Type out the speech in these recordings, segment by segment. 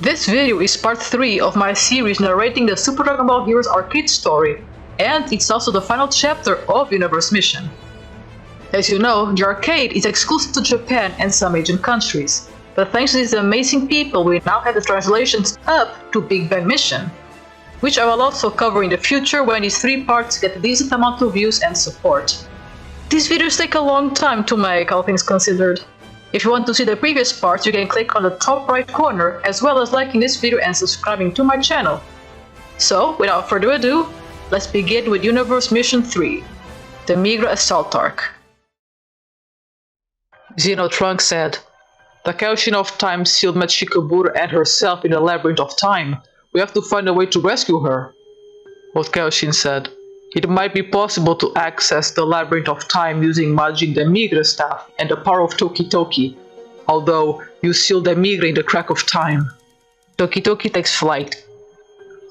This video is part 3 of my series narrating the Super Dragon Ball Heroes arcade story, and it's also the final chapter of Universe Mission. As you know, the arcade is exclusive to Japan and some Asian countries, but thanks to these amazing people we now have the translations up to Big Bang Mission, which I will also cover in the future when these 3 parts get a decent amount of views and support. These videos take a long time to make, all things considered. If you want to see the previous parts, you can click on the top right corner, as well as liking this video and subscribing to my channel. So, without further ado, let's begin with Universe Mission 3, Demigra Assault Arc. Trunks said, "The Kaioshin of Time sealed Mechikabura and herself in the Labyrinth of Time. We have to find a way to rescue her." Old Kaioshin said, "It might be possible to access the Labyrinth of Time using Majin Demigras staff and the power of Toki Toki, although you seal Demigra in the crack of time." Toki Toki takes flight.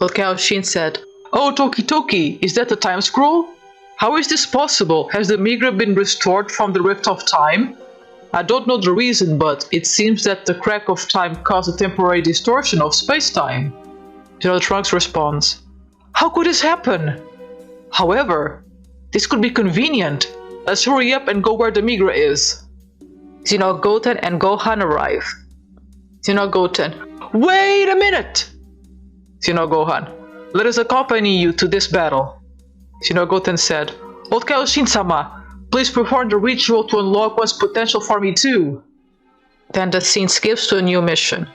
Old Kaioshin said, "Oh, Toki Toki, is that the time scroll? How is this possible? Has Demigra been restored from the Rift of Time? I don't know the reason, but it seems that the crack of time caused a temporary distortion of space-time." General Trunks responds, "How could this happen? However, this could be convenient. Let's hurry up and go where Demigra is." Goten and Gohan arrive. Goten, "Wait a minute!" Gohan, "Let us accompany you to this battle." Goten said, "Old Kaioshin-sama, please perform the ritual to unlock one's potential for me too." Then the scene skips to a new mission.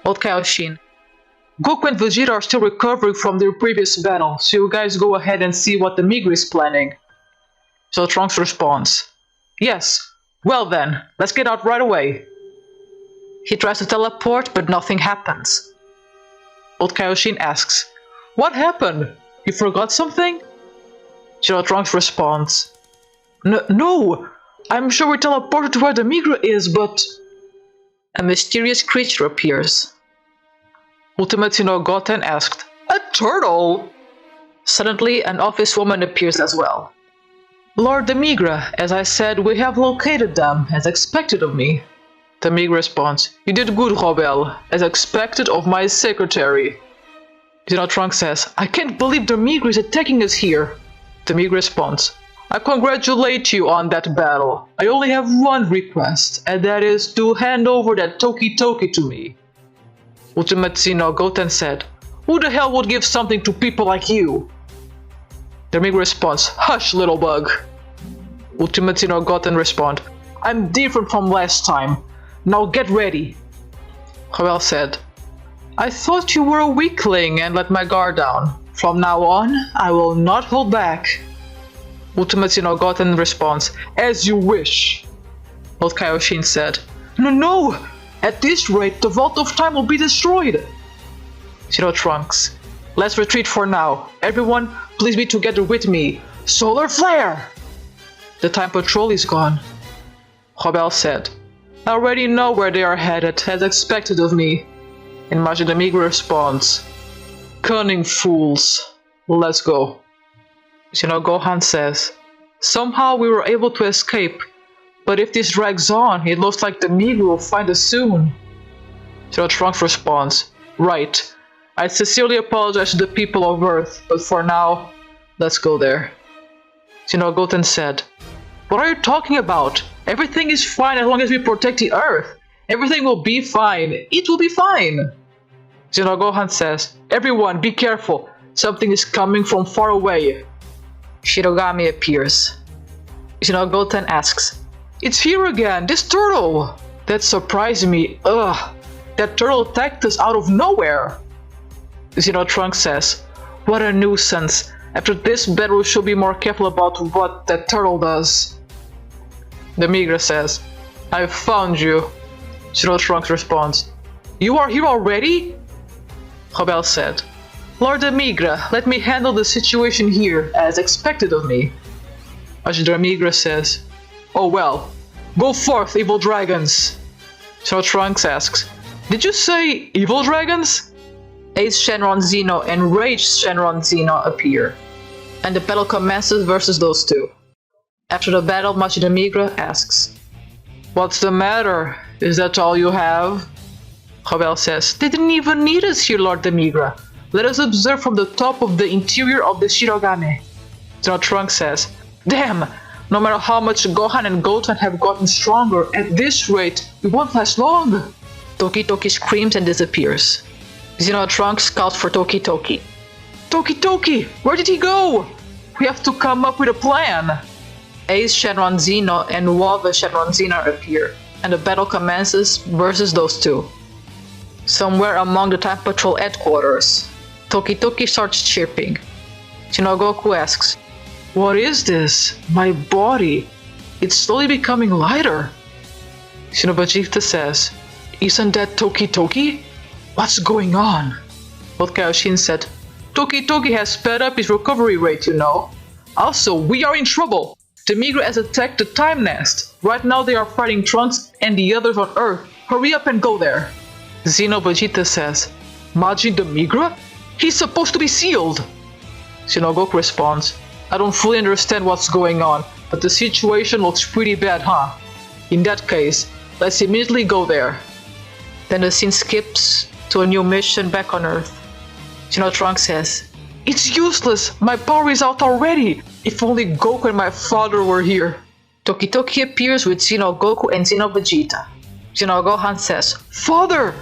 Old Kaioshin, "Goku and Vegeta are still recovering from their previous battle, so you guys go ahead and see what Demigra is planning." So Trunks responds, "Yes, well then, let's get out right away." He tries to teleport, but nothing happens. Old Kaioshin asks, "What happened? You forgot something?" General Trunks responds, No, I'm sure we teleported to where Demigra is, but..." A mysterious creature appears. Ultimate Goten asked, "A turtle?" Suddenly, an office woman appears as well. "Lord Demigra, as I said, we have located them, as expected of me." Demigra responds, "You did good, Robel, as expected of my secretary." Trunks says, "I can't believe Demigra is attacking us here." Demigra responds, "I congratulate you on that battle. I only have one request, and that is to hand over that Toki Toki to me." Ultimate Goten said, "Who the hell would give something to people like you?" Demigra responds, "Hush, little bug." Ultimate Goten responds, "I'm different from last time. Now get ready." Joel said, "I thought you were a weakling and let my guard down. From now on, I will not hold back." Ultimate Goten responds, "As you wish." Old Kaioshin said, No! At this rate, the Vault of Time will be destroyed." Trunks, "Let's retreat for now. Everyone, please be together with me. Solar Flare!" The Time Patrol is gone. Robel said, "I already know where they are headed, as expected of me." And Majin Demigra responds, "Cunning fools. Let's go." Gohan says, "Somehow we were able to escape, but if this drags on, it looks like Demigra will find us soon." Trunks responds, "Right. I sincerely apologize to the people of Earth, but for now, let's go there." Goten said, "What are you talking about? Everything is fine as long as we protect the Earth. Everything will be fine. It will be fine." Gohan says, "Everyone, be careful. Something is coming from far away." Shirogami appears. Goten asks, "It's here again, this turtle! That surprised me. Ugh, that turtle attacked us out of nowhere." Trunks says, "What a nuisance. After this battle we should be more careful about what that turtle does." Demigra says, "I've found you." Trunks responds, "You are here already?" Robel said, "Lord Demigra, let me handle the situation here, as expected of me." Majin Demigra says, "Oh well, go forth, evil dragons." Trunks asks, "Did you say evil dragons?" Ace Shenron Zeno and Rage Shenron Zeno appear, and the battle commences versus those two. After the battle, Majin Demigra asks, "What's the matter? Is that all you have?" Rebel says, they didn't even need us here, Lord Demigra. Let us observe from the top of the interior of the Shirogane. Trunks says, damn, no matter how much Gohan and Goten have gotten stronger, at this rate, we won't last long. Toki Toki screams and disappears. Trunks calls for Toki Toki. Toki Toki, where did he go? We have to come up with a plan. Ace Shenron Zeno and Wava Shenron Zeno appear, and the battle commences versus those two. Somewhere among the Time Patrol headquarters, Toki Toki starts chirping. Goku asks, what is this? My body. It's slowly becoming lighter. Vegeta says, isn't that Toki Toki? What's going on? But Kaioshin said, Toki Toki has sped up his recovery rate, Also, we are in trouble. Demigras has attacked the Time Nest. Right now they are fighting Trunks and the others on Earth. Hurry up and go there. Vegeta says, Majin Demigra? He's supposed to be sealed. Goku responds, I don't fully understand what's going on, but the situation looks pretty bad, huh? In that case, let's immediately go there. Then the scene skips to a new mission back on Earth. Trunks says, it's useless! My power is out already! If only Goku and my father were here! Toki Toki appears with Goku and Vegeta. Gohan says, Father!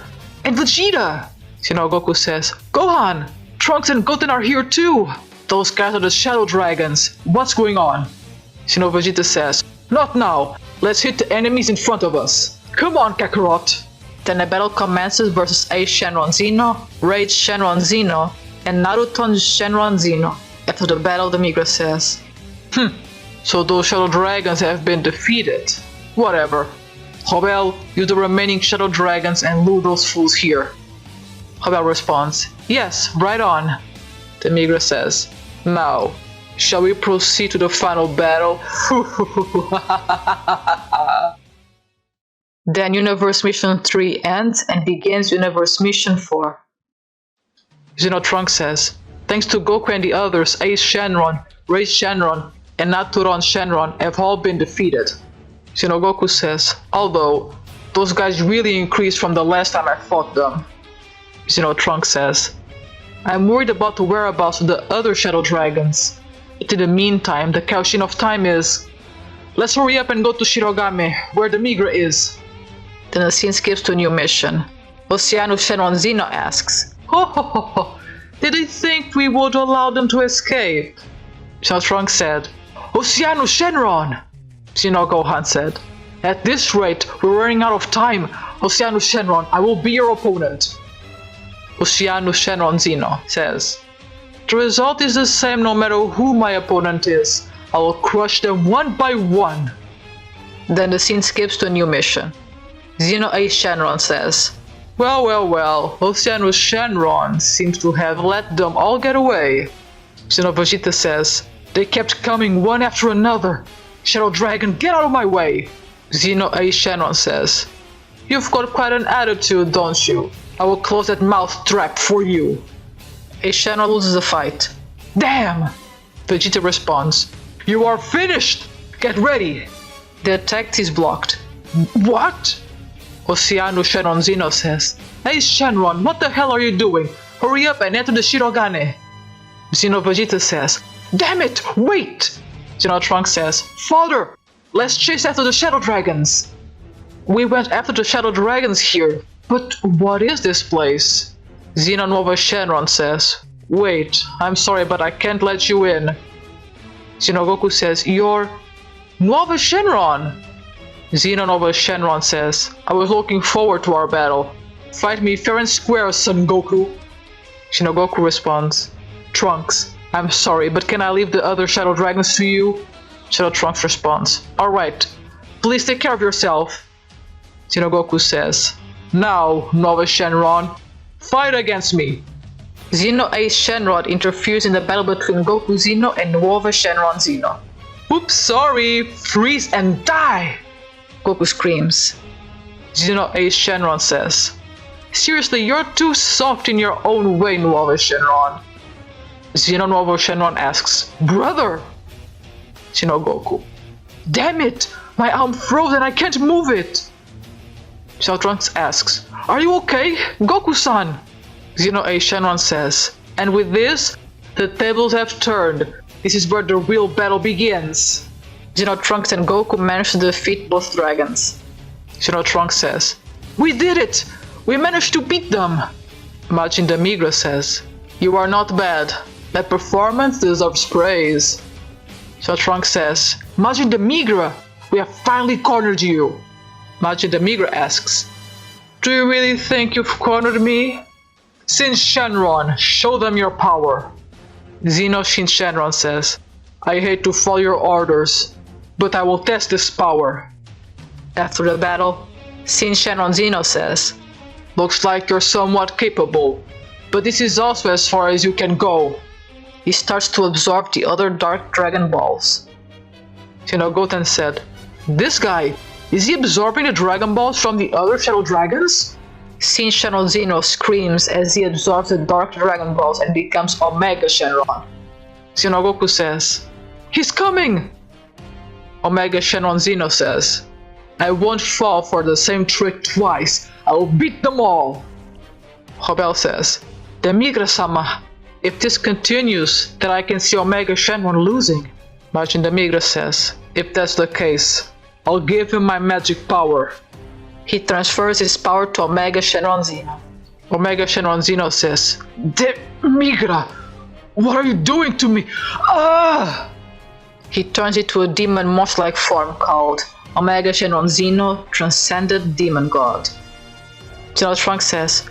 And Vegeta! Goku says, Gohan! Trunks and Goten are here too! Those guys are the Shadow Dragons. What's going on? Vegeta says, not now! Let's hit the enemies in front of us! Come on, Kakarot! Then the battle commences versus Ace Shenron Zeno, Rage Shenron Zeno, and Naruto Shenron Zeno. After the battle, Demigras says, so those Shadow Dragons have been defeated. Whatever. Rebel, use the remaining Shadow Dragons and lure those fools here. Rebel responds, yes, right on. Demigras says, now, shall we proceed to the final battle? Then Universe Mission 3 ends and begins Universe Mission 4. Trunks says, thanks to Goku and the others, Ace Shenron, Rage Shenron, and Naturon Shenron have all been defeated. Goku says, although, those guys really increased from the last time I fought them. Trunks says, I'm worried about the whereabouts of the other Shadow Dragons. But in the meantime, the Kaioshin of Time is... Let's hurry up and go to Shirogane, where Demigra is. Then the scene skips to a new mission. Oceano Shenron Zeno asks, did they think we would allow them to escape? Trunks said, Oceano Shenron! Gohan said, at this rate, we're running out of time. Oceano Shenron, I will be your opponent. Oceano Shenron Zeno says, the result is the same no matter who my opponent is. I will crush them one by one. Then the scene skips to a new mission. Zeno Ace Shenron says, well, Oceano Shenron seems to have let them all get away. Vegeta says, they kept coming one after another. Shadow Dragon, get out of my way! Zeno Ace Shenron says, you've got quite an attitude, don't you? I will close that mouth trap for you. Ace Shenron loses the fight. Damn! Vegeta responds, you are finished! Get ready! The attack is blocked. What? Oceano Shenron Zeno says, Ace Shenron, what the hell are you doing? Hurry up and enter the Shirogane. Zeno Vegeta says, damn it, wait! Trunks says, Father, let's chase after the Shadow Dragons. We went after the Shadow Dragons here, but what is this place? Nova Shenron says, wait, I'm sorry but I can't let you in. Goku says, you're... Nova Shenron! Nova Shenron says, I was looking forward to our battle. Fight me fair and square, Son Goku. Goku responds, Trunks, I'm sorry, but can I leave the other Shadow Dragons to you? Trunks responds, alright, please take care of yourself. Goku says, now, Nova Shenron, fight against me. Zeno Ace Shenron interferes in the battle between Goku Zeno and Nova Shenron Zeno. Oops, sorry, freeze and die! Goku screams. Zeno Ace Shenron says, seriously, you're too soft in your own way, Nova Shenron. Nova Shenron asks, brother! Goku, damn it! My arm froze and I can't move it! Trunks asks, Are you okay? Goku-san! Xeno A. Shenron says. And with this, the tables have turned. This is where the real battle begins. Xeno Trunks and Goku managed to defeat both dragons. Xeno Trunks says, We did it! We managed to beat them! Majin Demigras says, You are not bad. That performance deserves praise. Xeno Trunks says, Majin Demigra, we have finally cornered you. Majin Demigra asks, Do you really think you've cornered me? Shin Shenron, show them your power. Xeno Shin Shenron says, I hate to follow your orders, but I will test this power. After the battle, Shin Shenron Xeno says, Looks like you're somewhat capable, but this is also as far as you can go. He starts to absorb the other Dark Dragon Balls. Xeno Goten said, This guy, is he absorbing the Dragon Balls from the other Shadow Dragons? Shin Shenron Xeno screams as he absorbs the Dark Dragon Balls and becomes Omega Shenron. Xeno Goku says, He's coming! Omega Shenron Xeno says, I won't fall for the same trick twice. I will beat them all. Hobel says, Demigra-sama, if this continues, then I can see Omega Shenron losing. Majin Demigra says, If that's the case, I'll give him my magic power. He transfers his power to Omega Shenron Xeno. Omega Shenron Xeno says, Demigra, what are you doing to me? Ah! He turns into a demon monster-like form called Omega Shenron Xeno Transcended Demon God. Xeno Trunks says,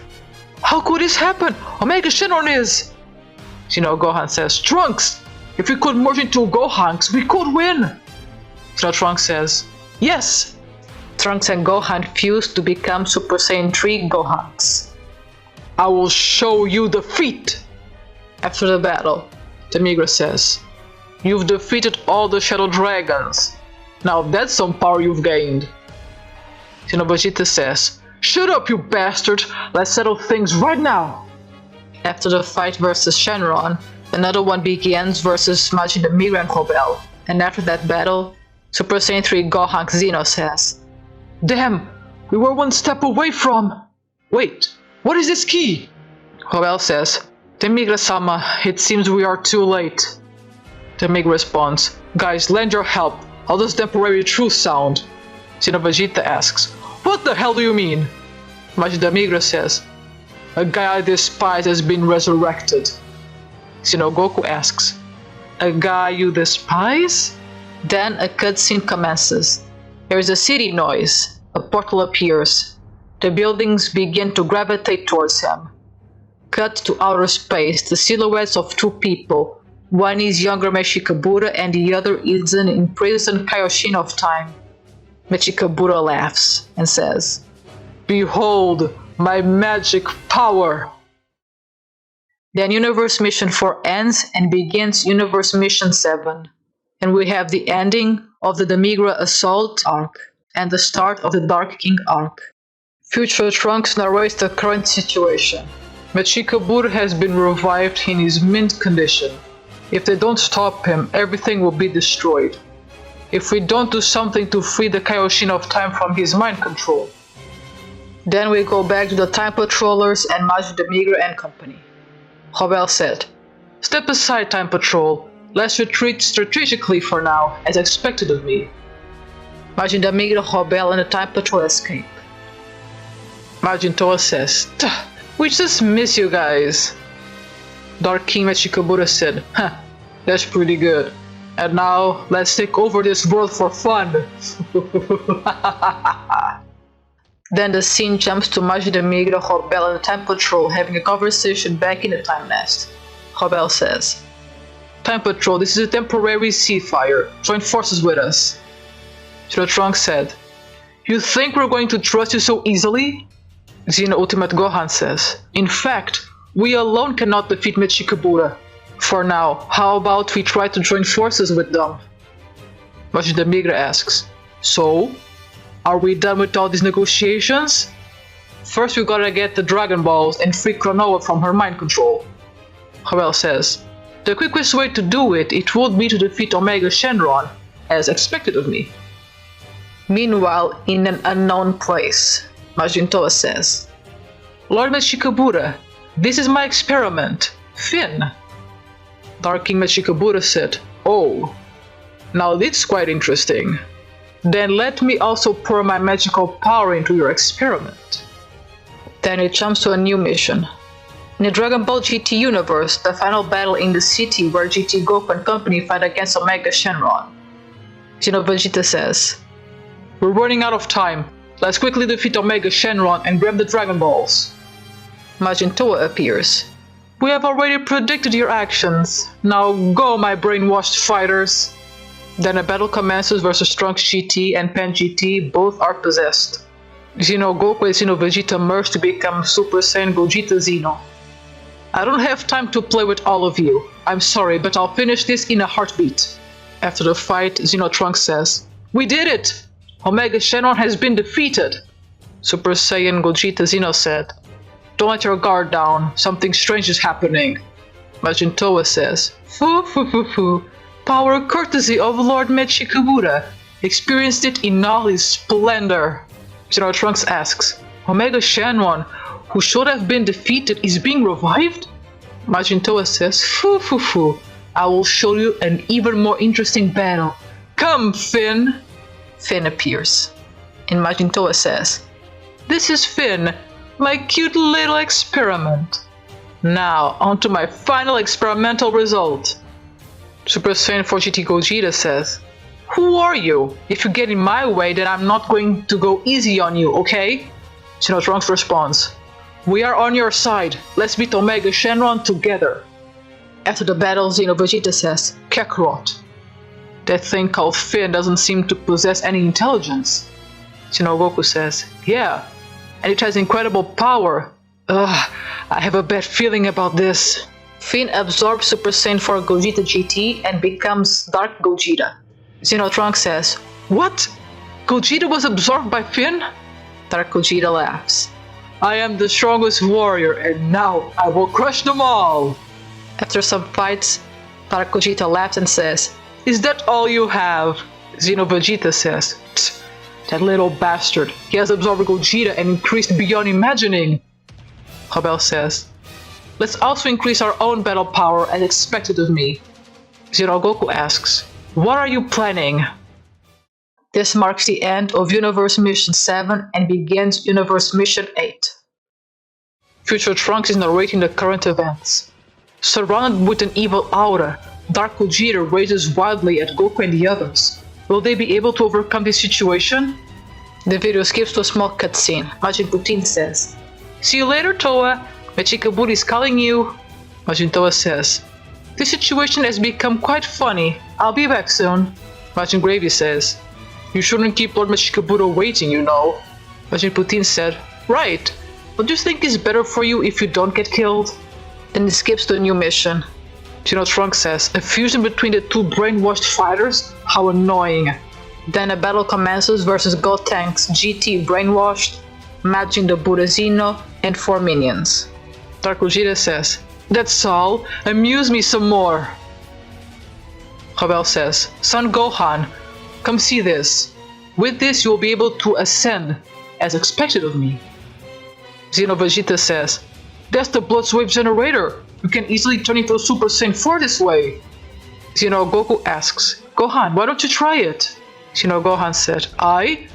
How could this happen? Omega Shenron is... Xeno Gohan says, Trunks! If we could merge into Gohanks, we could win! Xeno Trunks says, Yes! Trunks and Gohan fuse to become Super Saiyan 3 Gohanks. I will show you defeat! After the battle, Demigra says, You've defeated all the Shadow Dragons. Now that's some power you've gained. Xeno says, Shut up, you bastard! Let's settle things right now! After the fight versus Shenron, another one begins versus Majin Demigra and Hobel. And after that battle, Super Saiyan 3 Gohan Xeno says, Damn! We were one step away from... Wait, what is this key? Hobel says, Demigra-sama, it seems we are too late. Demigra responds, Guys, lend your help. How does temporary truth sound? Xeno asks, What the hell do you mean? Majin Demigra says, A guy I despise has been resurrected. Xeno Goku asks, A guy you despise? Then a cutscene commences. There is a city noise. A portal appears. The buildings begin to gravitate towards him. Cut to outer space, the silhouettes of two people. One is younger Mechikabura and the other is an imprisoned Kaioshin of time. Mechikabura laughs and says, Behold my magic power! Then Universe Mission 4 ends and begins Universe Mission 7. And we have the ending of the Demigra Assault Arc and the start of the Dark King Arc. Future Trunks narrates the current situation. Mechikabura has been revived in his mint condition. If they don't stop him, everything will be destroyed. If we don't do something to free the Kaioshin of time from his mind control. Then we go back to the Time Patrollers and Majin Demigra and company. Hobel said, Step aside, Time Patrol. Let's retreat strategically for now, as expected of me. Majin Demigra, Hobel and the Time Patrol escape. Majin Toa says, We just miss you guys. Dark King Mechikabura said, That's pretty good. And now, let's take over this world for fun. Then the scene jumps to Majin Demigra, Hobel and the Time Patrol having a conversation back in the Time Nest. Hobel says, Time Patrol, this is a temporary ceasefire. Join forces with us. Xeno Trunks said, You think we're going to trust you so easily? Xeno Ultimate Gohan says, In fact, we alone cannot defeat Mechikabura. For now, how about we try to join forces with them? Majin Demigra asks, So? Are we done with all these negotiations? First we gotta get the Dragon Balls and free Klonoa from her mind control. Hobel says, The quickest way to do it would be to defeat Omega Shenron, as expected of me. Meanwhile, in an unknown place, Majin Toa says, Lord Mechikabura, this is my experiment. Finn. Dark King Mechikabura said, "Oh, now this is quite interesting. Then let me also pour my magical power into your experiment." Then it jumps to a new mission. In the Dragon Ball GT universe, the final battle in the city where GT Goku and company fight against Omega Shenron. Vegeta says, "We're running out of time. Let's quickly defeat Omega Shenron and grab the Dragon Balls." Majin Toa appears. "We have already predicted your actions. Now go, my brainwashed fighters." Then a battle commences versus Trunks GT and Pan GT, both are possessed. Goku and Vegeta merge to become Super Saiyan Gogeta Xeno. "I don't have time to play with all of you. I'm sorry, but I'll finish this in a heartbeat." After the fight, Trunks says, "We did it! Omega Shenron has been defeated." Super Saiyan Gogeta Xeno said, "Don't let your guard down. Something strange is happening." Majin Toa says, "Foo foo foo foo. Power courtesy of Lord Mechikabura. Experienced it in all his splendor." Trunks asks, "Omega Shenron, who should have been defeated, is being revived?" Majin Toa says, "Foo foo foo. I will show you an even more interesting battle. Come, Finn." Finn appears. And Majin Toa says, "This is Finn, my cute little experiment. Now, on to my final experimental result." Super Saiyan 4 GT Gogeta says, "Who are you? If you get in my way, then I'm not going to go easy on you, okay?" Trunks responds, "We are on your side. Let's beat Omega Shenron together." After the battle, Vegeta says, "Kakarot. That thing called Finn doesn't seem to possess any intelligence." Goku says, "Yeah, and it has incredible power. Ugh, I have a bad feeling about this." Finn absorbs Super Saiyan 4 Gogeta GT and becomes Dark Gogeta. Trunks says, "What? Gogeta was absorbed by Finn?" Dark Gogeta laughs. "I am the strongest warrior, and now I will crush them all." After some fights, Dark Gogeta laughs and says, "Is that all you have?" Vegeta says, "That little bastard. He has absorbed Gogeta and increased beyond imagining." Rebel says, "Let's also increase our own battle power as expected of me." Goku asks, "What are you planning?" This marks the end of Universe Mission 7 and begins Universe Mission 8. Future Trunks is narrating the current events. Surrounded with an evil aura, Dark Gogeta rages wildly at Goku and the others. Will they be able to overcome this situation? The video skips to a small cutscene. Majin Putin says, "See you later, Toa. Mechikabura is calling you." Majin Toa says, "This situation has become quite funny. I'll be back soon." Majin Gravy says, "You shouldn't keep Lord Mechikabura waiting, you know." Majin Putin said, "Right. Don't you think it's better for you if you don't get killed?" Then it skips to a new mission. Trunks says, "A fusion between the two brainwashed fighters? How annoying." Then a battle commences versus Gotenks GT Brainwashed, Majin the Buddha Xeno, and 4 minions. Dark Gogeta says, "That's all. Amuse me some more." Rebel says, "Son Gohan, come see this. With this you will be able to ascend, as expected of me." Vegeta says, "That's the Blood's Wave generator. You can easily turn into a Super Saiyan 4 this way." Goku asks, "Gohan, why don't you try it?" Gohan said, "I?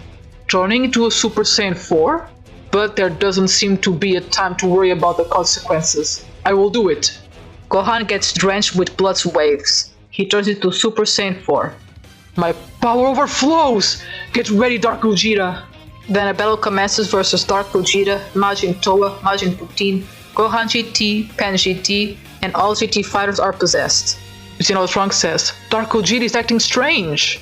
Turning into a Super Saiyan 4? But there doesn't seem to be a time to worry about the consequences. I will do it." Gohan gets drenched with Blood's waves. He turns into Super Saiyan 4. "My power overflows! Get ready, Dark Gogeta!" Then a battle commences versus Dark Gogeta, Majin Toa, Majin Putin, Gohan GT, Pan GT, and all GT fighters are possessed. Trunks says, "Dark Gogeta is acting strange."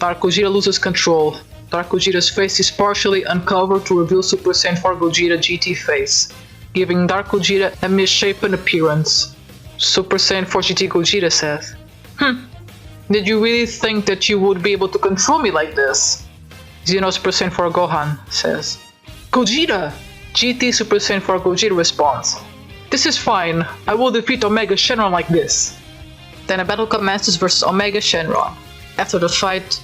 Dark Gogeta loses control. Dark Gogeta's face is partially uncovered to reveal Super Saiyan 4 Gogeta GT face, giving Dark Gogeta a misshapen appearance. Super Saiyan 4 GT Gogeta says, "Did you really think that you would be able to control me like this?" Super Saiyan 4 Gohan says, "Gogeta!" GT Super Saiyan 4 Gogeta responds, "This is fine. I will defeat Omega Shenron like this." Then a battle commences versus Omega Shenron. After the fight,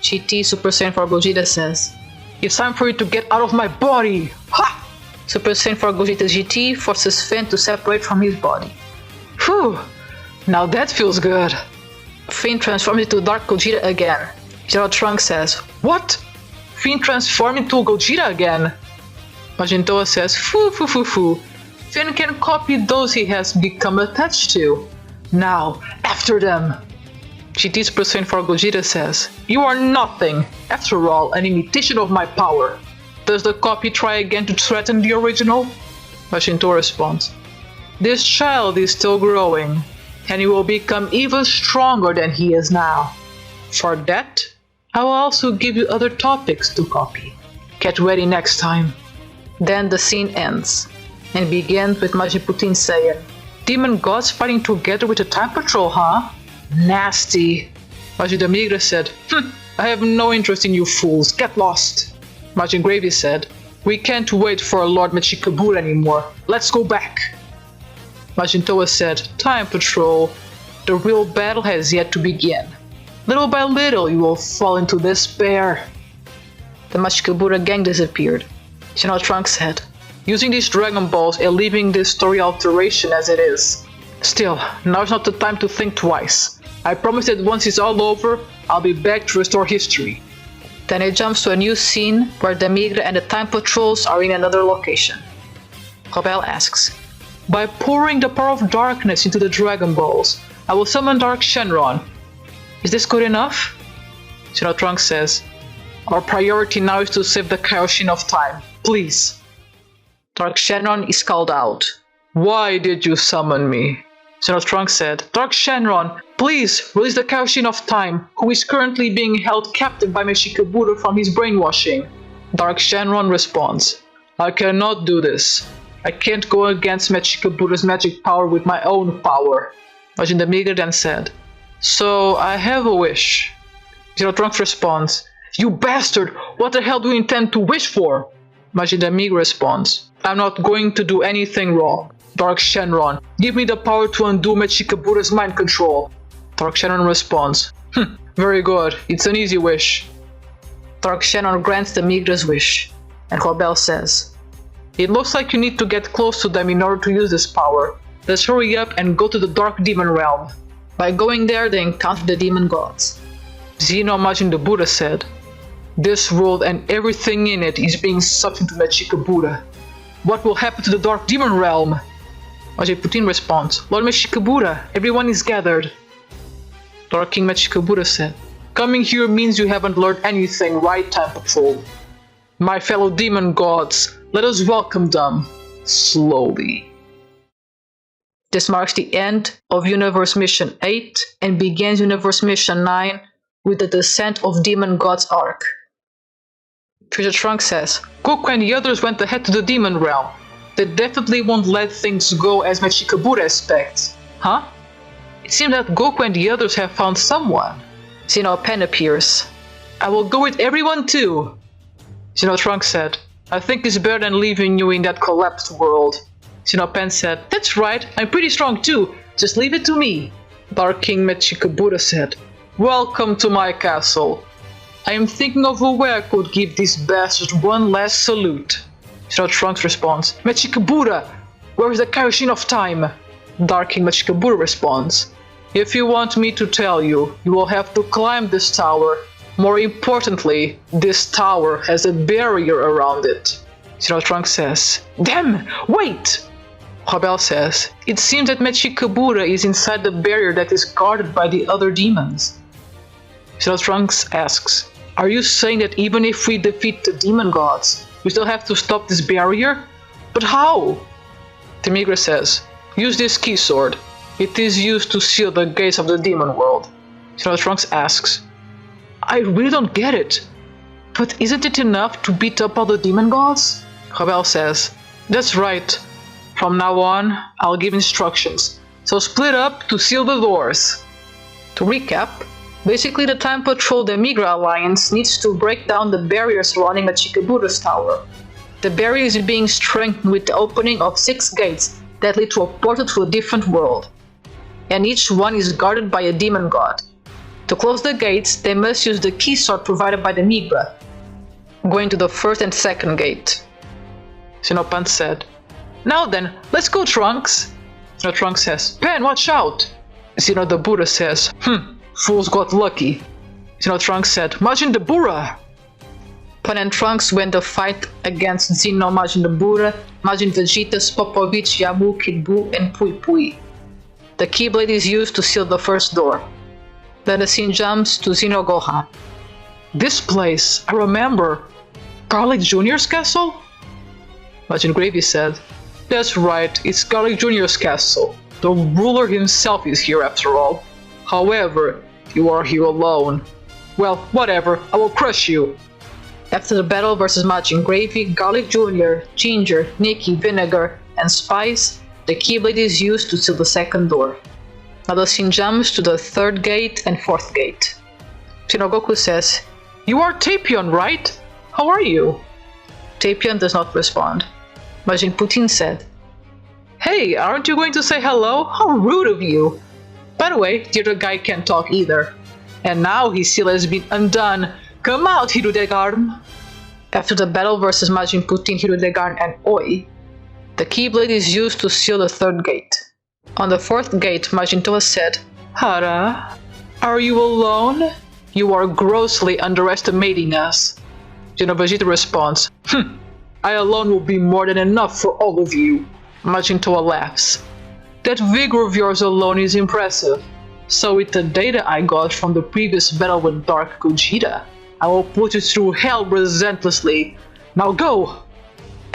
GT Super Saiyan 4 Gogeta says, "It's time for you to get out of my body! Ha!" Super Strength for Gogeta GT forces Finn to separate from his body. Phew! Now that feels good. Finn transforms into Dark Gogeta again. General Trunks says, What? Finn transformed into Gogeta again? Majin Toa says, Foo. Finn can copy those he has become attached to. Now, after them. GT Super Strength for Gogeta says, You are nothing. After all, an imitation of my power. Does the copy try again to threaten the original? Majin Toa responds, This child is still growing, and he will become even stronger than he is now. For that, I will also give you other topics to copy. Get ready next time. Then the scene ends, and begins with Majin Putin saying, Demon gods fighting together with the Time Patrol, huh? Nasty. Majin Demigra said, I have no interest in you fools, get lost. Majin Gravy said, We can't wait for Lord Mechikabura anymore, let's go back. Majin Toa said, Time Patrol, the real battle has yet to begin. Little by little you will fall into despair. The Mechikabura gang disappeared. General Trunks said, Using these Dragon Balls and leaving this story alteration as it is. Still, now's not the time to think twice. I promise that once it's all over, I'll be back to restore history. Then it jumps to a new scene where Demigra and the Time Patrols are in another location. Rebel asks, By pouring the power of darkness into the Dragon Balls, I will summon Dark Shenron. Is this good enough? General Trunks says, Our priority now is to save the Kaioshin of Time, please. Dark Shenron is called out. Why did you summon me? General Trunks said, Dark Shenron, please release the Kaioshin of Time, who is currently being held captive by Mechikabura from his brainwashing. Dark Shenron responds, I cannot do this. I can't go against Mechikabura's magic power with my own power. Majin Demigra then said, So I have a wish. General Trunks responds, You bastard! What the hell do you intend to wish for? Majin Demigra responds, I'm not going to do anything wrong. Dark Shenron, give me the power to undo Mechikabura's mind control. Dark Shenron responds, Very good, it's an easy wish. Dark Shenron grants Demigra's wish, and Rebel says, It looks like you need to get close to them in order to use this power. Let's hurry up and go to the Dark Demon Realm. By going there, they encounter the demon gods. Xeno Majin the Buddha said, This world and everything in it is being sucked into Mechikabura. What will happen to the Dark Demon Realm? Majin Putin responds, Lord Mechikabura, everyone is gathered. Dark King Mechikabura said, Coming here means you haven't learned anything, right, Time Patrol? My fellow demon gods, let us welcome them, slowly. This marks the end of Universe Mission 8 and begins Universe Mission 9 with the Descent of Demon Gods arc. Future Trunks says, Goku and the others went ahead to the Demon Realm. They definitely won't let things go as Mechikabura expects. Huh? It seems that Goku and the others have found someone. Xeno Pen appears. I will go with everyone too. Xeno Trunks said, I think it's better than leaving you in that collapsed world. Xeno Pen said, That's right, I'm pretty strong too, just leave it to me. Dark King Mechikabura said, Welcome to my castle. I am thinking of a way I could give these bastards one last salute. Xeno Trunks responds, Mechikabura, where is the Kaioshin of Time? Dark King Mechikabura responds, If you want me to tell you, you will have to climb this tower. More importantly, this tower has a barrier around it. Xeno Trunks says, Damn, wait! Rebel says, It seems that Mechikabura is inside the barrier that is guarded by the other demons. Xeno Trunks asks, Are you saying that even if we defeat the demon gods, we still have to stop this barrier? But how? Demigras says, Use this key sword. It is used to seal the gates of the demon world. Xeno Trunks asks, I really don't get it. But isn't it enough to beat up all the demon gods? Rebel says, That's right. From now on, I'll give instructions. So split up to seal the doors. To recap, basically the Time Patrol Demigra Alliance needs to break down the barriers surrounding Mechikabura's tower. The barrier is being strengthened with the opening of 6 gates that lead to a portal to a different world. And each one is guarded by a demon god. To close the gates, they must use the key sword provided by Demigra, going to the first and second gate. Xenopan said. Now then, let's go, Trunks. Trunks says, Pan, watch out. Xenodabura says, fools got lucky. Trunks said, Majin Dabura. Pan and Trunks win the fight against Xeno, Majin Dabura, Majin Vegetas, Popovich, Yamu, Kid Buu, and Pui Pui. The Keyblade is used to seal the first door. Then the scene jumps to Xeno Gohan. This place, I remember. Garlic Jr.'s castle? Majin Gravy said, That's right, it's Garlic Jr.'s castle. The ruler himself is here after all. However, you are here alone. Well, whatever, I will crush you. After the battle versus Majin Gravy, Garlic Jr., Ginger, Nikki, Vinegar, and Spice, the Keyblade is used to seal the second door. Now the scene jumps to the third gate and fourth gate. Shinogoku says, You are Tapion, right? How are you? Tapion does not respond. Majin Putin said, Hey, aren't you going to say hello? How rude of you! By the way, the other guy can't talk either. And now his seal has been undone. Come out, Hirudegarn! After the battle versus Majin Putin, Hirudegarn, and Oi, the Keyblade is used to seal the third gate. On the fourth gate, Majin Toa said, Hara, are you alone? You are grossly underestimating us. Vegeta responds, I alone will be more than enough for all of you. Majin Toa laughs. That vigor of yours alone is impressive. So with the data I got from the previous battle with Dark Gogeta, I will put you through hell relentlessly. Now go!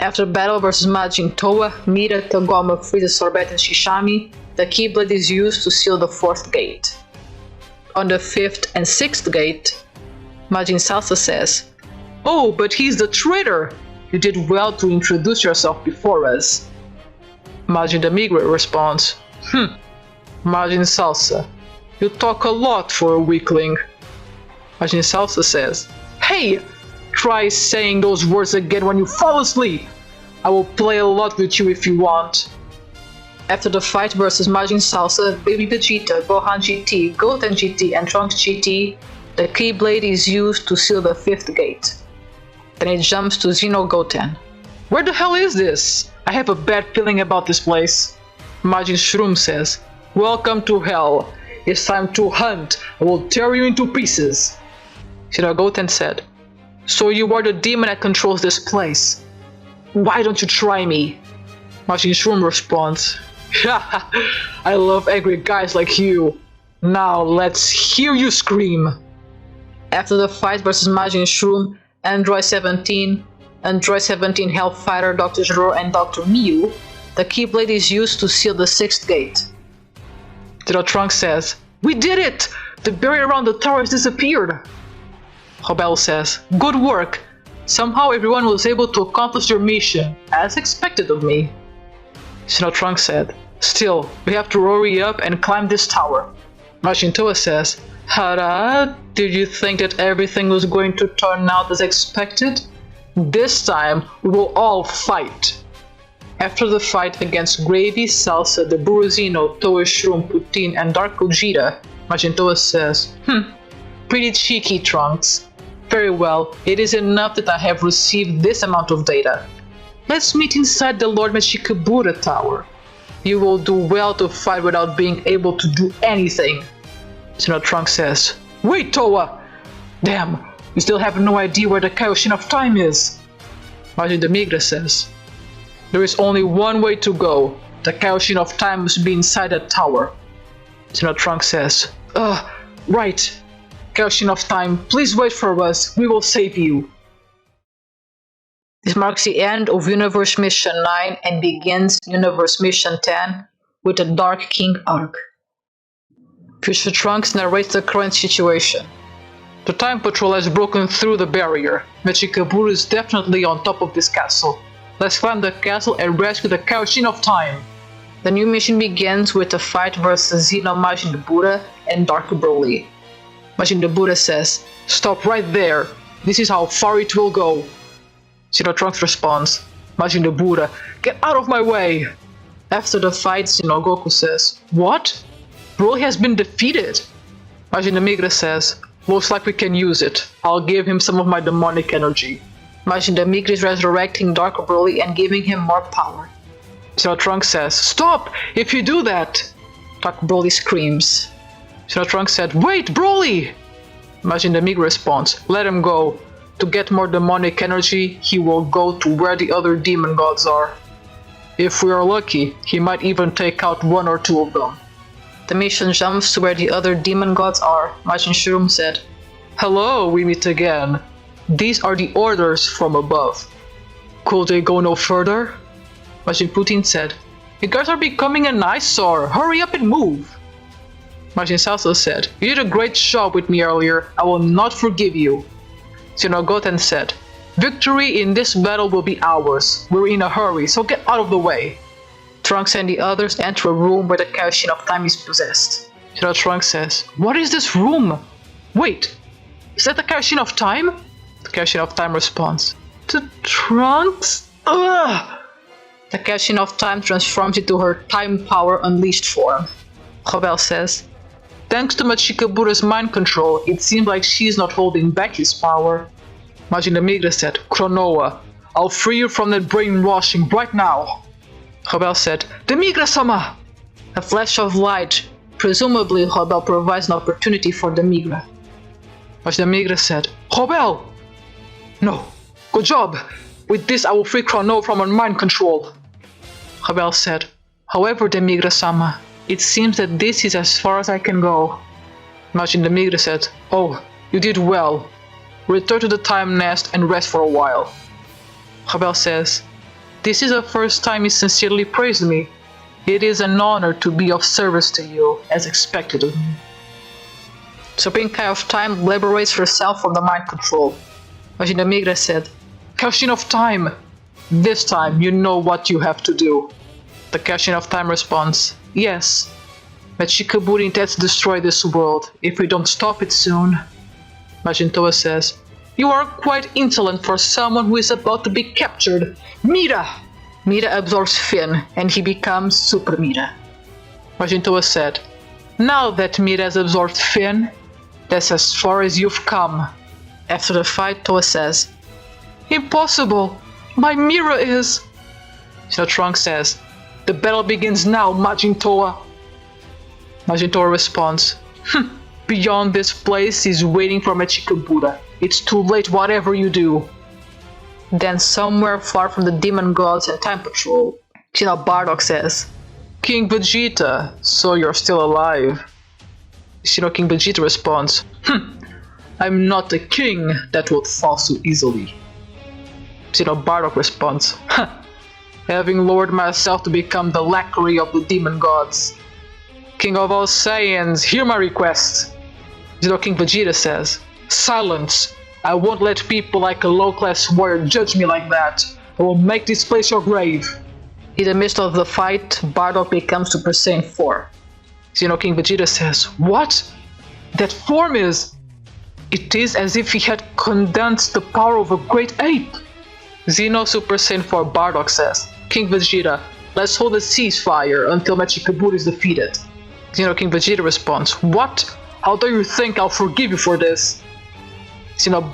After battle versus Majin Toa, Mira, Togoma, Frieza, Sorbet, and Shishami, the Keyblade is used to seal the fourth gate. On the fifth and sixth gate, Majin Salsa says, Oh, but he's the traitor! You did well to introduce yourself before us. Majin Demigra responds, Majin Salsa, you talk a lot for a weakling. Majin Salsa says, Hey! Try saying those words again when you fall asleep! I will play a lot with you if you want. After the fight versus Majin Salsa, Baby Vegeta, Gohan GT, Goten GT, and Trunks GT, the Keyblade is used to seal the fifth gate. Then it jumps to Xeno Goten. Where the hell is this? I have a bad feeling about this place. Majin Shroom says, Welcome to hell. It's time to hunt. I will tear you into pieces. Xeno Goten said, So you are the demon that controls this place. Why don't you try me? Majin Shroom responds, I love angry guys like you. Now let's hear you scream. After the fight versus Majin Shroom, Android 17, Android 17 Hellfighter, Dr. Zero, and Dr. Mew, the Keyblade is used to seal the sixth gate. Zero Trunks says, We did it! The barrier around the tower has disappeared. Hobel says, Good work! Somehow everyone was able to accomplish their mission, as expected of me. Xeno Trunks said, Still, we have to hurry up and climb this tower. Majin Toa says, Hara, did you think that everything was going to turn out as expected? This time, we will all fight. After the fight against Gravy, Salsa, the Buruzino, Toa Shroom, Putin, and Dark Gogeta, Majin Toa says, Pretty cheeky, Trunks. Very well, it is enough that I have received this amount of data. Let's meet inside the Lord Mechikabura Tower. You will do well to fight without being able to do anything. Xeno Trunks says, Wait, Toa! Damn, you still have no idea where the Kaioshin of Time is. Majin Demigras says, There is only one way to go. The Kaioshin of Time must be inside that tower. Xeno Trunks says, Right. Kaioshin of Time, please wait for us. We will save you. This marks the end of Universe Mission 9 and begins Universe Mission 10 with the Dark King arc. Future Trunks narrates the current situation. The Time Patrol has broken through the barrier. Mechikabura is definitely on top of this castle. Let's climb the castle and rescue the Kaioshin of Time. The new mission begins with a fight versus Xeno Majin Dabura and Dark Broly. Majin Dabura says, Stop right there. This is how far it will go. Xeno Trunks responds, Majin Dabura, get out of my way! After the fight, Xeno Goku says, What? Broly has been defeated! Majin Demigras says, Looks like we can use it. I'll give him some of my demonic energy. Majin Demigras resurrecting Dark Broly and giving him more power. Trunks says, "Stop! If you do that!" Dark Broly screams. Trunks said, "Wait, Broly!" Majin Demigra responds, "Let him go. To get more demonic energy, he will go to where the other demon gods are. If we are lucky, he might even take out one or two of them." The mission jumps to where the other demon gods are. Majin Shurum said, "Hello, we meet again. These are the orders from above. Could they go no further?" Majin Putin said, "You guys are becoming an eyesore. Hurry up and move." Majin Salsa said, "You did a great job with me earlier. I will not forgive you." Goten said, "Victory in this battle will be ours. We're in a hurry, so get out of the way." Trunks and the others enter a room where the Kaioshin of Time is possessed. Trunks says, "What is this room? Wait, is that the Kaioshin of Time?" The Kaioshin of Time responds, "The Trunks? Ugh!" The Kaioshin of Time transforms into her Time Power Unleashed form. Rebel says, "Thanks to Mechikabura's mind control, it seems like she's not holding back his power." Majin Demigra said, "Chronoa, I'll free you from that brainwashing right now." Rebel said, "Demigra-sama!" A flash of light. Presumably, Rebel provides an opportunity for Demigra. Majin Demigra said, "Rebel! No, good job! With this I will free Chronoa from her mind control." Rebel said, "However, Demigra-sama, it seems that this is as far as I can go." Majin Demigra said, "Oh, you did well. Return to the time nest and rest for a while." Rebel says, "This is the first time you sincerely praised me. It is an honor to be of service to you, as expected of me." Supreme Kai of Time liberates herself from the mind control. Majin Demigra said, "Kaioshin of Time, this time you know what you have to do." The Kaioshin of Time responds, "Yes. Mechikabura intends to destroy this world, if we don't stop it soon." Majin Toa says, "You are quite insolent for someone who is about to be captured. Mira!" Mira absorbs Finn, and he becomes Super Mira. Majin Toa said, "Now that Mira has absorbed Finn, that's as far as you've come." After the fight, Toa says, "Impossible! My Mira is..." Trunks says, "The battle begins now, Majin Toa." Majin Toa responds, "Beyond this place is waiting for Mechikabura. It's too late whatever you do." Then somewhere far from the demon gods and time patrol, Bardock says, "King Vegeta, so you're still alive." King Vegeta responds, "I'm not a king that would fall so easily." Bardock responds, "Having lowered myself to become the lackey of the demon gods. King of all Saiyans, hear my request." King Vegeta says, "Silence! I won't let people like a low-class warrior judge me like that. I will make this place your grave." In the midst of the fight, Bardock becomes Super Saiyan 4. King Vegeta says, "What? That form is..." It is as if he had condensed the power of a great ape. Xeno Super Saiyan 4 Bardock says, "King Vegeta, let's hold a ceasefire until Mechikabura is defeated." King Vegeta responds, "What? How do you think I'll forgive you for this?"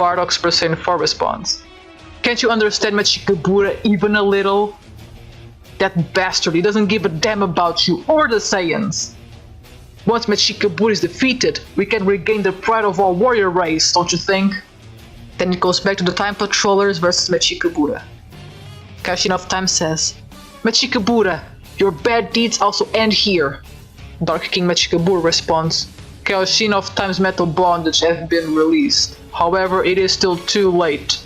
Bardock Super Saiyan 4 responds, "Can't you understand Mechikabura even a little? That bastard, he doesn't give a damn about you or the Saiyans. Once Mechikabura is defeated, we can regain the pride of our warrior race, don't you think?" Then it goes back to the Time Patrollers versus Mechikabura. Kaioshin of Time says, "Mechikabura, your bad deeds also end here." Dark King Mechikabura responds, "Kaioshin of Time's metal bondage has been released. However, it is still too late.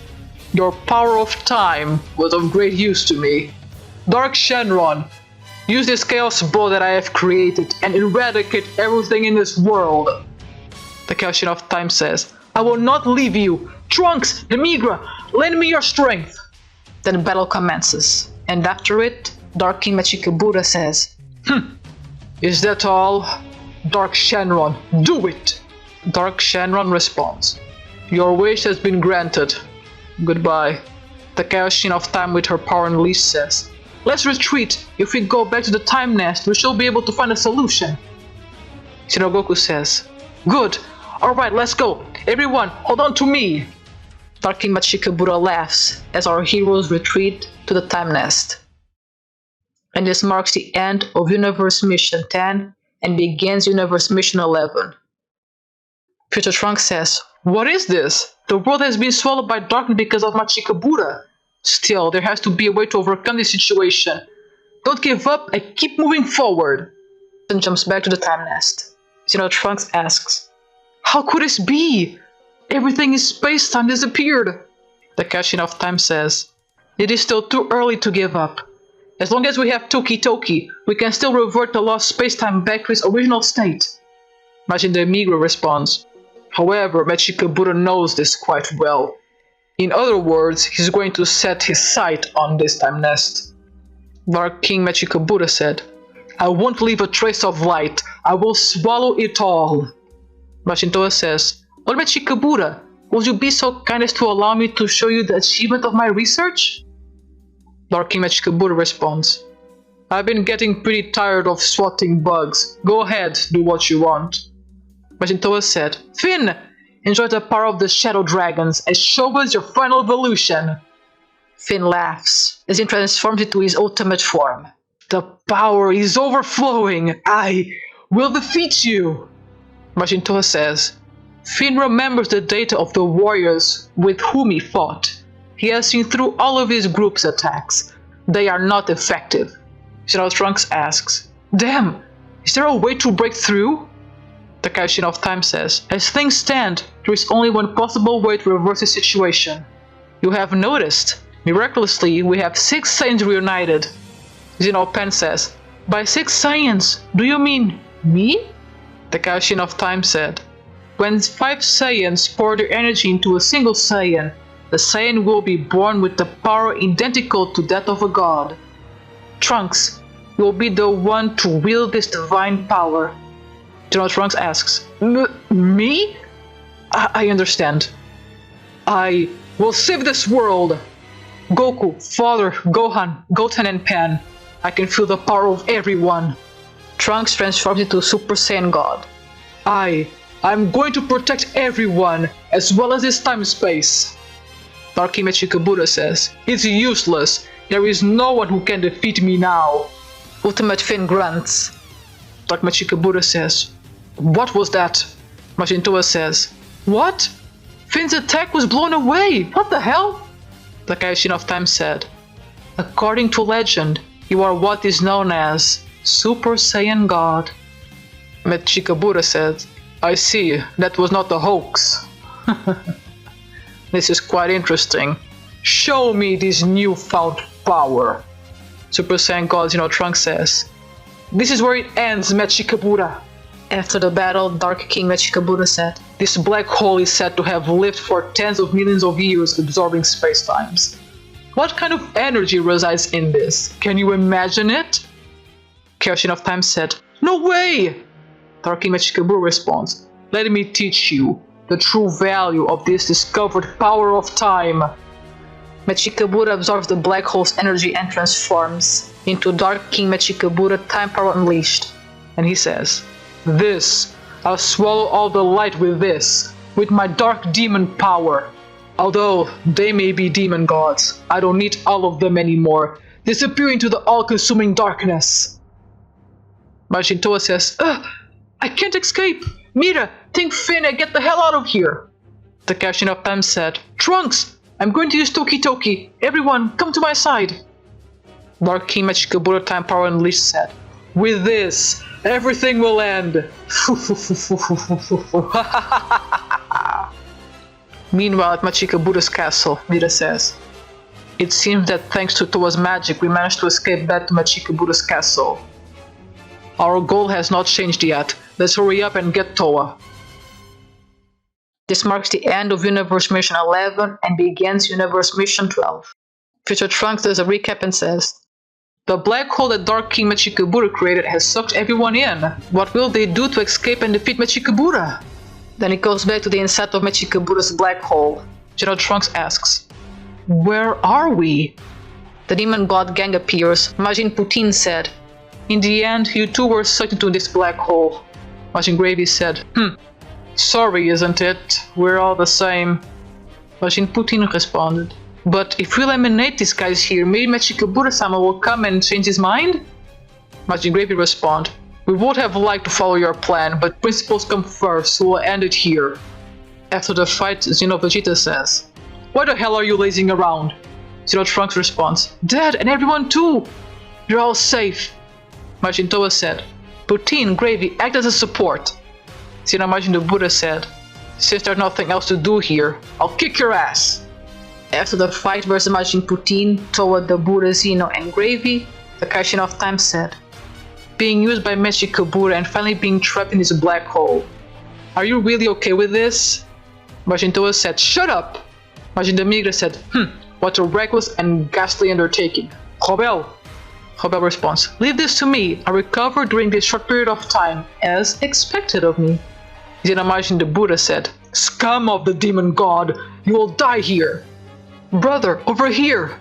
Your power of time was of great use to me. Dark Shenron, use this chaos ball that I have created and eradicate everything in this world." The Kaioshin of Time says, "I will not leave you. Trunks, Demigra, lend me your strength." Then the battle commences, and after it, Dark King Mechikabura says, "Is that all? Dark Shenron, do it!" Dark Shenron responds, "Your wish has been granted. Goodbye." The Kaioshin of Time with her power unleashed says, "Let's retreat. If we go back to the time nest, we shall be able to find a solution." Goku says, "Good. Alright, let's go. Everyone, hold on to me." Dark King Mechikabura laughs as our heroes retreat to the Time Nest. And this marks the end of Universe Mission 10 and begins Universe Mission 11. Future Trunks says, "What is this? The world has been swallowed by darkness because of Mechikabura. Still, there has to be a way to overcome this situation. Don't give up and keep moving forward." Then jumps back to the Time Nest. Future Trunks asks, "How could this be? Everything in space-time disappeared." The Cashin of Time says, "It is still too early to give up. As long as we have Toki Toki, we can still revert the lost space-time back to its original state." Majin Demigra responds, "However, Mechikabura knows this quite well. In other words, he's going to set his sight on this Time Nest." Dark King Mechikabura said, "I won't leave a trace of light. I will swallow it all." Majin Toa says, "Lord Mechikabura, would you be so kind as to allow me to show you the achievement of my research?" Dark King Mechikabura responds, "I've been getting pretty tired of swatting bugs. Go ahead, do what you want." Majin Toa said, "Finn, enjoy the power of the Shadow Dragons and show us your final evolution." Finn laughs as he transforms into his ultimate form. "The power is overflowing. I will defeat you." Majin Toa says, "Finn remembers the data of the warriors with whom he fought. He has seen through all of his group's attacks. They are not effective." Shadow Trunks asks, "Damn, is there a way to break through?" The Cashin of Time says, "As things stand, there is only one possible way to reverse the situation. You have noticed, miraculously, we have 6 Saiyans reunited." Xeno Pen says, "By 6 Saiyans, do you mean me?" The Cashin of Time said, "When 5 Saiyans pour their energy into a single Saiyan, the Saiyan will be born with the power identical to that of a god. Trunks, you will be the one to wield this divine power." General Trunks asks, Me? I understand. "I will save this world. Goku, Father, Gohan, Goten and Pan. I can feel the power of everyone." Trunks transforms into Super Saiyan God. I'm going to protect everyone, as well as this time-space." Dark King Mechikabura says, "It's useless. There is no one who can defeat me now." Ultimate Finn grunts. Dark Mechikabura says, "What was that?" Majin Toa says, "What? Finn's attack was blown away. What the hell?" The Cashin of Time said, "According to legend, you are what is known as Super Saiyan God." Mechikabura said, "I see, that was not a hoax." "This is quite interesting. Show me this newfound power." Super Saiyan God Trunks says, "This is where it ends, Mechikabura." After the battle, Dark King Mechikabura said, "This black hole is said to have lived for tens of millions of years, absorbing spacetimes. What kind of energy resides in this? Can you imagine it?" Cashin of Time said, "No way!" Dark King Mechikabura responds, "Let me teach you the true value of this discovered power of time." Mechikabura absorbs the black hole's energy and transforms into Dark King Mechikabura Time Power Unleashed. And he says, I'll swallow all the light with this, with my dark demon power. Although they may be demon gods, I don't need all of them anymore. Disappear into the all-consuming darkness." Majin Toa says, "I can't escape! Mira, think Finn and get the hell out of here!" The Cashin of Time said, "Trunks, I'm going to use Toki Toki. Everyone, come to my side." Dark King Mechikabura Time Power Unleashed said, "With this, everything will end." Meanwhile, at Mechikabura's castle, Mira says, "It seems that thanks to Toa's magic, we managed to escape back to Mechikabura's castle. Our goal has not changed yet. Let's hurry up and get Toa." This marks the end of Universe Mission 11 and begins Universe Mission 12. Future Trunks does a recap and says, "The black hole that Dark King Mechikabura created has sucked everyone in. What will they do to escape and defeat Mechikabura?" Then it goes back to the inside of Mechikabura's black hole. General Trunks asks, "Where are we?" The demon god gang appears. Majin Putin said, "In the end, you two were sucked into this black hole." Majin Gravy said, Sorry, isn't it? We're all the same." Majin Putin responded. But if we eliminate these guys here, maybe Mechikabura-sama will come and change his mind? Majin Gravy responded. We would have liked to follow your plan, but principles come first, so we'll end it here. After the fight, Vegeta says, Why the hell are you lazing around? Trunks responds, Dad, and everyone too! You're all safe. Majin Toa said, Putin, Gravy, act as a support. Majin the Buddha said, Since there's nothing else to do here, I'll kick your ass. After the fight versus Majin Putin, Toa, the Buddha, Zeno, and Gravy, the Kaishin of Time said, Being used by Mechikabura and finally being trapped in this black hole. Are you really okay with this? Majin Toa said, Shut up! Majin Demigras said, What a reckless and ghastly undertaking. Robel responds, Leave this to me. I recovered during this short period of time, as expected of me. Majin the Buddha said, Scum of the demon god, you will die here. Brother, over here.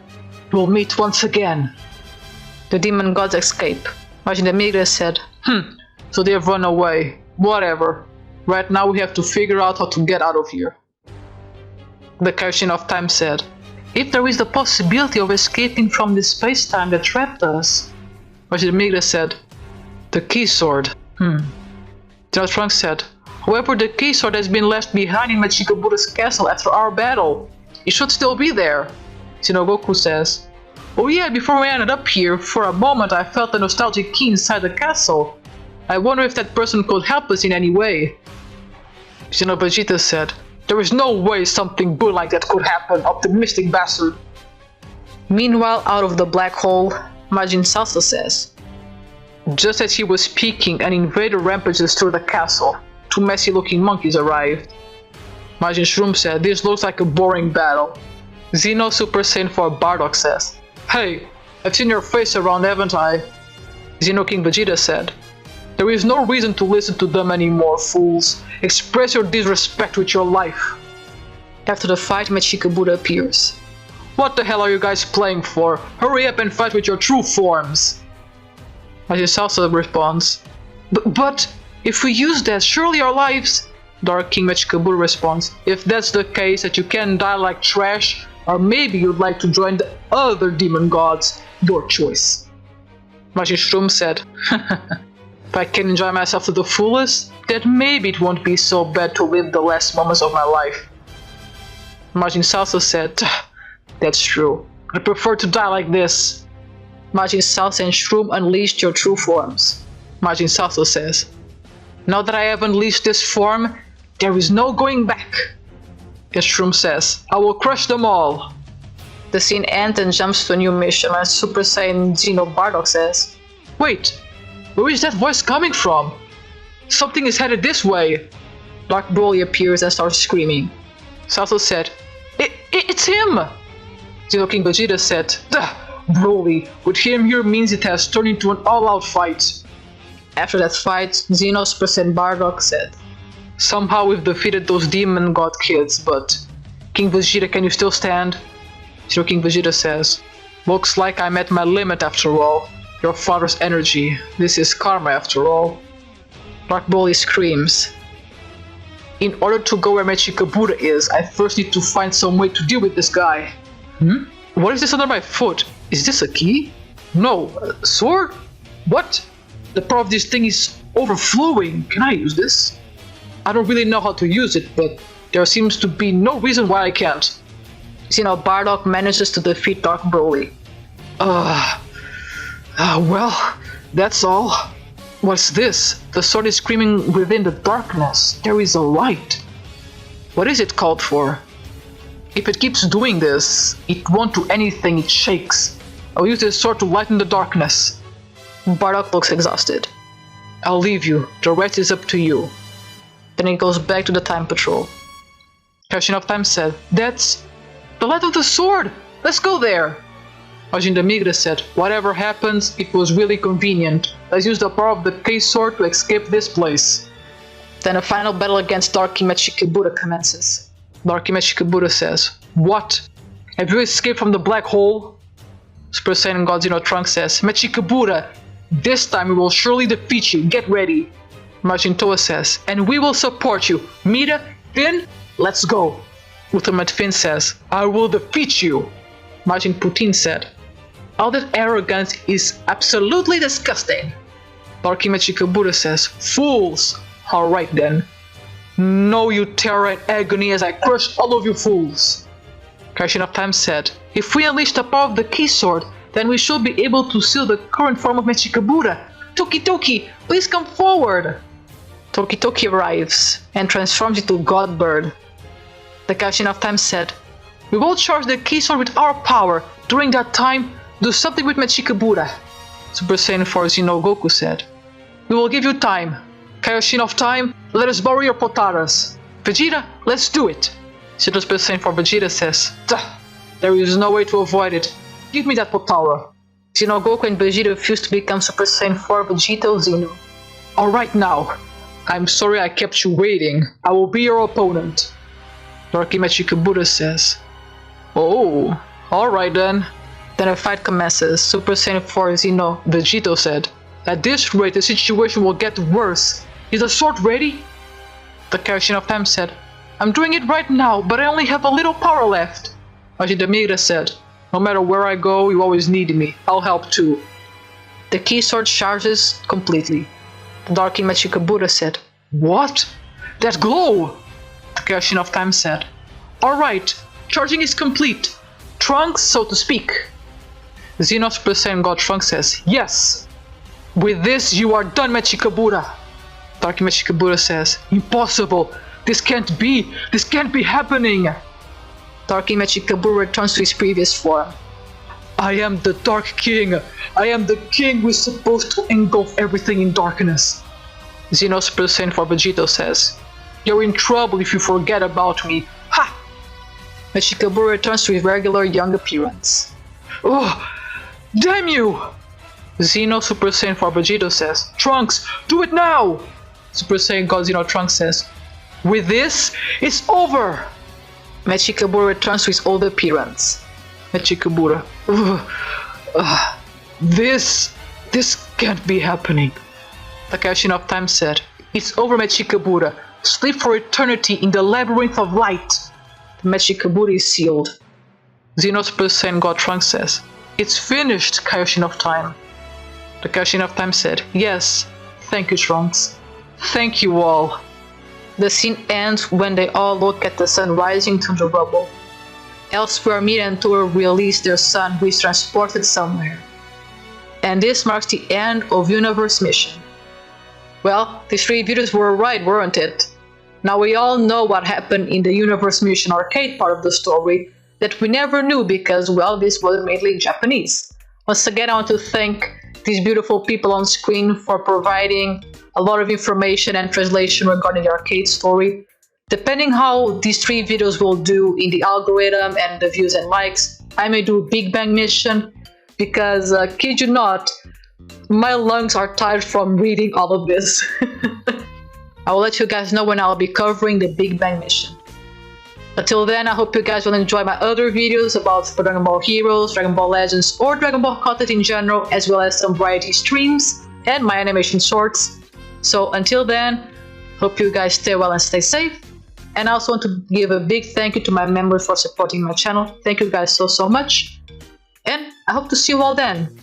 We'll meet once again. The demon gods escape. Majin Demigras said, So they have run away. Whatever. Right now we have to figure out how to get out of here. The Kaishin of Time said, If there is the possibility of escaping from this space-time that trapped us. Majin Demigras said, The key sword. Trunks said, However, the key sword has been left behind in Mechikabura's castle after our battle. It should still be there. Goku says, Oh yeah, before we ended up here, for a moment I felt a nostalgic key inside the castle. I wonder if that person could help us in any way. Vegeta said, There is no way something good like that could happen, optimistic bastard. Meanwhile, out of the black hole, Majin Salsa says, Just as he was speaking, an invader rampages through the castle. 2 messy-looking monkeys arrived. Majin Shroom said, This looks like a boring battle. Xeno Super Saiyan 4 Bardock says, Hey, I've seen your face around, haven't I? Xeno King Vegeta said, There is no reason to listen to them anymore, fools. Express your disrespect with your life. After the fight, Mechikabura appears. What the hell are you guys playing for? Hurry up and fight with your true forms. Majin Salsa responds, But if we use that, surely our lives... Dark King Mechikabura responds, If that's the case, that you can die like trash, or maybe you'd like to join the other demon gods, your choice. Majin Shroom said, If I can enjoy myself to the fullest, then maybe it won't be so bad to live the last moments of my life. Majin Salsa said, That's true. I prefer to die like this. Majin Salsa and Shroom unleashed your true forms. Majin Salsa says, Now that I have unleashed this form, there is no going back. And Shroom says, I will crush them all. The scene ends and jumps to a new mission when Super Saiyan Xeno Bardock says, Wait, where is that voice coming from? Something is headed this way. Dark Broly appears and starts screaming. Salsa said, It's him! Xeno King Vegeta said, Broly, with him here means it has turned into an all-out fight. After that fight, Xeno Super Saiyan Bardock said, Somehow we've defeated those demon god kids, but... King Vegeta, can you still stand? Xeno King Vegeta says, Looks like I'm at my limit after all. Your father's energy. This is karma after all. Dark Broly screams, In order to go where Mechikabura is, I first need to find some way to deal with this guy. What is this under my foot? Is this a key? No, sword? What? The power of this thing is overflowing. Can I use this? I don't really know how to use it, but there seems to be no reason why I can't. Bardock manages to defeat Dark Broly. Well, that's all. What's this? The sword is screaming within the darkness. There is a light. What is it called for? If it keeps doing this, it won't do anything, it shakes. I'll use this sword to lighten the darkness. Bardock looks exhausted. I'll leave you. The rest is up to you. Then he goes back to the Time Patrol. Kaishin of Time said, That's the light of the sword! Let's go there! Majin Demigras said, Whatever happens, it was really convenient. Let's use the power of the K-Sword to escape this place. Then a final battle against Dark King Mechikabura commences. Dark King Mechikabura says, What? Have you escaped from the black hole? Super Saiyan God Xeno Trunks says, Mechikabura, this time we will surely defeat you, get ready. Majin Toa says, And we will support you. Mira, Finn, let's go. Ultimate Finn says, I will defeat you. Majin Putin said, all that arrogance is absolutely disgusting. Darky Mechikabura says, fools. Alright then. Know you terror and agony as I crush all of you fools. Kaioshin of Time said, if we unleash the power of the Key Sword, then we should be able to seal the current form of Mechikabura. Toki Toki, please come forward. Toki Toki arrives and transforms into Godbird. The Kaioshin of Time said, we will charge the Key Sword with our power. During that time, do something with Mechikabura. Super Saiyan 4 Xeno Goku said, we will give you time. Kaioshin of Time, let us borrow your Potaras. Vegeta, let's do it. Super Saiyan 4 Vegeta says, there is no way to avoid it. Give me that Potara. Xeno Goku and Vegeta refuse to become Super Saiyan 4 Vegeta or Xeno. Alright now. I'm sorry I kept you waiting. I will be your opponent. Darky Mechikabura says, oh, alright then. Then a fight commences. Super Saiyan 4 Xeno Vegito said, at this rate the situation will get worse. Is the sword ready? The Kaioshin of Time said, I'm doing it right now, but I only have a little power left. Majin Demigras said, no matter where I go, you always need me. I'll help too. The Key Sword charges completely. The Darky Mechikabura said, what? That glow! The Kaioshin of Time said, alright, charging is complete. Trunks, so to speak. Xeno Super Saiyan God Trunks says, yes. With this, you are done, Mechikabura. Darky Mechikabura says, impossible. This can't be. This can't be happening. Darky Mechikabura returns to his previous form. I am the Dark King. I am the king who is supposed to engulf everything in darkness. Xeno Super Saiyan 4 Vegito says, you're in trouble if you forget about me. Ha! Mechikabura returns to his regular young appearance. Oh, damn you! Xeno Super Saiyan 4 Vegito says, Trunks, do it now! Super Saiyan God Xeno Trunks says, with this, it's over! Mechikabura returns to his old appearance. Mechikabura, this can't be happening. The Kaioshin of Time said, it's over, Mechikabura. Sleep for eternity in the labyrinth of light. The Mechikabura is sealed. Xeno Super Saiyan God Trunks says, it's finished, Kaioshin of Time. The Kaioshin of Time said, yes, thank you, Trunks. Thank you all. The scene ends when they all look at the sun rising through the rubble. Elsewhere, Mira and Tor release their son who is transported somewhere. And this marks the end of Universe Mission. Well, these 3 videos were right, weren't it? Now we all know what happened in the Universe Mission arcade part of the story that we never knew because, well, this was mainly in Japanese. Once again, I want to thank these beautiful people on screen for providing a lot of information and translation regarding the arcade story. Depending how these 3 videos will do in the algorithm and the views and likes, I may do Big Bang Mission because, kid you not, my lungs are tired from reading all of this. I will let you guys know when I'll be covering the Big Bang Mission. Until then, I hope you guys will enjoy my other videos about Dragon Ball Heroes, Dragon Ball Legends, or Dragon Ball content in general, as well as some variety streams and my animation shorts. So until then, hope you guys stay well and stay safe. And I also want to give a big thank you to my members for supporting my channel. Thank you guys so much. And I hope to see you all then.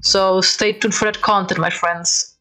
So stay tuned for that content, my friends.